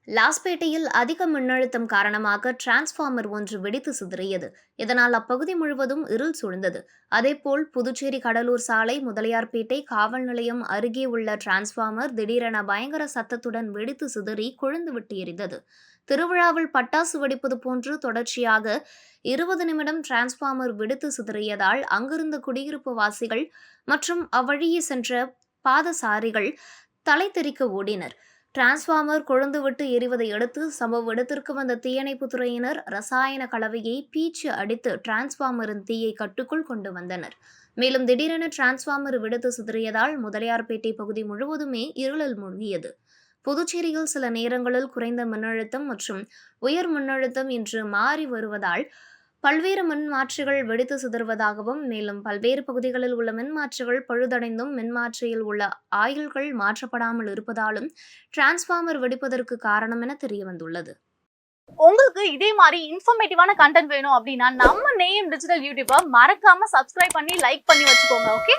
லாஸ்பேட்டையில் அதிக மின்னழுத்தம் காரணமாக டிரான்ஸ்பார்மர் ஒன்று வெடித்து சிதறியது. இதனால் அப்பகுதி முழுவதும் இருள் சூழ்ந்தது. அதேபோல் புதுச்சேரி கடலூர் சாலை முதலியார்பேட்டை காவல் நிலையம் அருகே உள்ள டிரான்ஸ்பார்மர் திடீரென பயங்கர சத்தத்துடன் வெடித்து சிதறி கொழுந்துவிட்டு எரிந்தது. திருவிழாவில் பட்டாசு வெடிப்பது போன்று தொடர்ச்சியாக 20 நிமிடம் டிரான்ஸ்பார்மர் வெடித்து சிதறியதால் அங்கிருந்த குடியிருப்பு வாசிகள் மற்றும் அவ்வழியே சென்ற பாதசாரிகள் தலை தெறிக்க ஓடினர். டிரான்ஸ்பார்மர் கொழுந்துவிட்டு எரிவதை அடுத்து சம்பவ இடத்திற்கு வந்த தீயணைப்புத் துறையினர் ரசாயன கலவையை பீச்சு அடித்து டிரான்ஸ்பார்மரின் தீயை கட்டுக்குள் கொண்டு வந்தனர். மேலும் திடீரென டிரான்ஸ்பார்மர் வெடித்து சிதறியதால் முதலியார்பேட்டை பகுதி முழுவதுமே இருளில் மூழ்கியது. புதுச்சேரியில் சில நேரங்களில் குறைந்த மின்னழுத்தம் மற்றும் உயர் மின்னழுத்தம் என்று மாறி வருவதால் பல்வேறு மின்மாற்றிகள் வெடித்து சிதறுவதாகவும், மேலும் பல்வேறு பகுதிகளில் உள்ள மின்மாற்றிகள் பழுதடைந்தும் மின்மாற்றியில் உள்ள ஆயில்கள் மாற்றப்படாமல் இருப்பதாலும் டிரான்ஸ்பார்மர் வெடிப்பதற்கு காரணம் என தெரியவந்துள்ளது. உங்களுக்கு இதே மாதிரி இன்ஃபர்மேட்டிவான கண்டென்ட் வேணும் அப்படின்னா நம்ம நேயம் டிஜிட்டல் யூடியூபை மறக்காம சப்ஸ்கிரைப் பண்ணி லைக் பண்ணி வச்சுக்கோங்க. ஓகே.